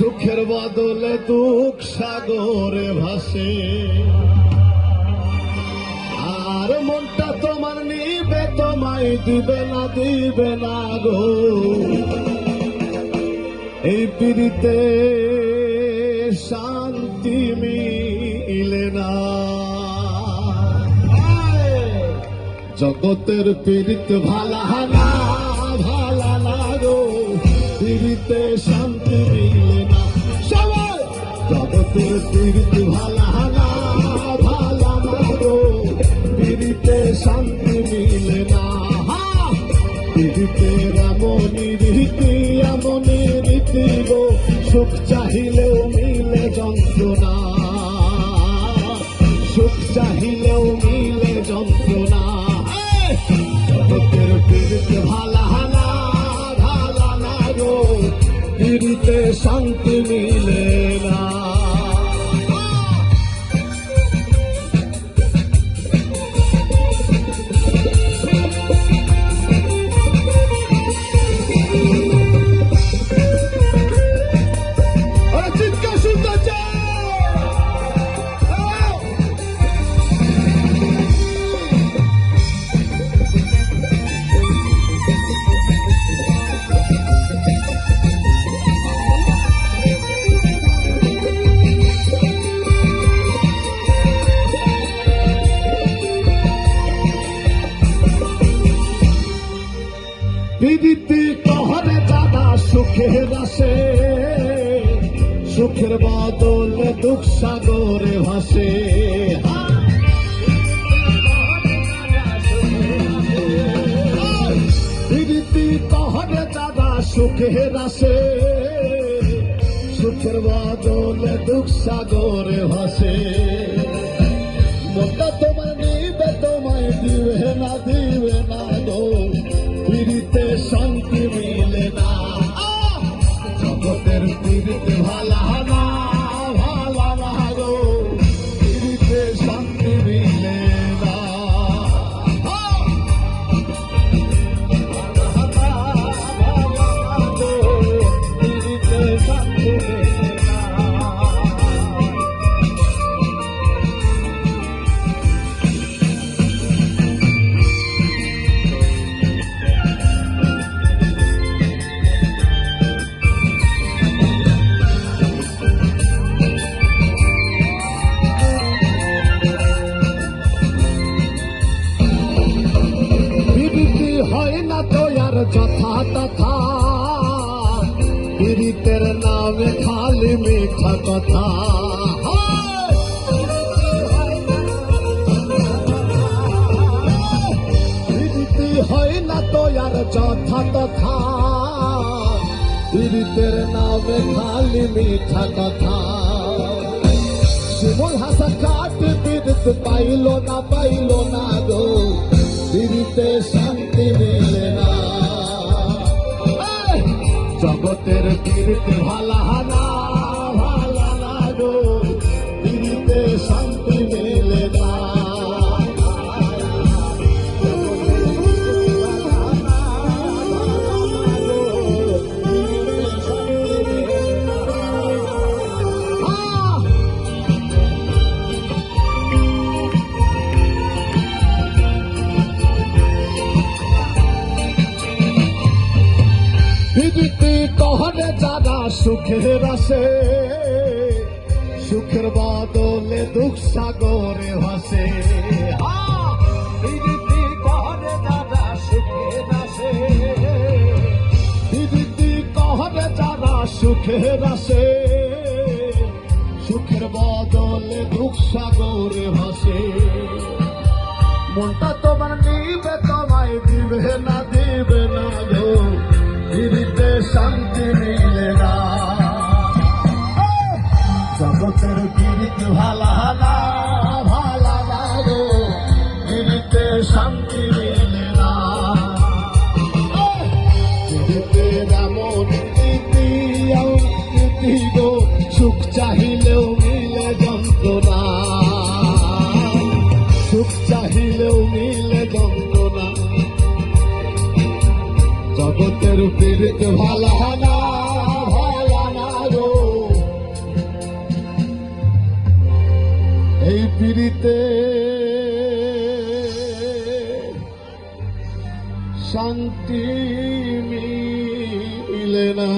সুখের বদলে দুঃখ সাগরে ভাসে, আর মনটা তোমার নিবে তোমায় দিবে না গো। এই পিড়িতে শান্তি মিলে না, জগতের পীড়িত ভালা না গো, পীড়িতে শান্তি মিলে না। সবাই জগতের পীড়িত ভালা না গো, পীড়িতে শান্তি মিলে না। পীড়িতের এমনই রীতি গো, সুখ চাহিলেও মিলে যন্ত্রণা, সুখ চাহিলেও মিলে যন্ত্রণা। জগতের পীড়িত ভালা না গো, পীড়িতে শান্তি মিলে না। পীড়িতি কহরে দাদা সুখের আসে, সুখের বদলে দুঃখ সাগরে ভাসে। পীড়িতি কহরে দাদা সুখের আসে, সুখের বদলে দুঃখ সাগরে ভাসে। মনটা তোমার নিবে তোমায় দিবে না গো, পীড়িতে শান্তি মিলে না। জগতের পীড়িত ভালা না গো, পীড়িতে শান্তি মিলে না। পীড়িতে শান্তি মিলে না। হয় না তো আর যথা তথা, পীড়িতের নামে খালি মিঠা কথা। পীড়িতি হয় না তো আর যথা তথা, পীড়িতের নামে খালি মিঠা কথা। শিমুল হাসা কাট পীড়িত পাইল না গো, পীড়িতে শান্তি মিলে না। জগতের পীড়িত ভালা না গো, পীড়িতে শান্তি মিলে না। পীড়িতি কহরে যারা সুখের আসে, সুখের বদলে দুঃখ সাগরে ভাসে। পীড়িতি কহরে যারা সুখের আসে, পীড়িতি কহরে যারা সুখের আসে, সুখের বদলে দুঃখ সাগরে ভাসে। মনটা তোমার নিবে তোমায় দিবে না গো, পীড়িতে শান্তি মিলে না। জগতের পীড়িত ভালা না গো, পীড়িতে শান্তি মিলে না। পীড়িতে এমন রীতি গো, সুখ চাহিলেও মিলে যন্ত্রণা, সুখ চাহিলেও মিলে যন্ত্রণা। জগতের পীড়িত ভালা না এই পিড়িতে শান্তি মিলে না।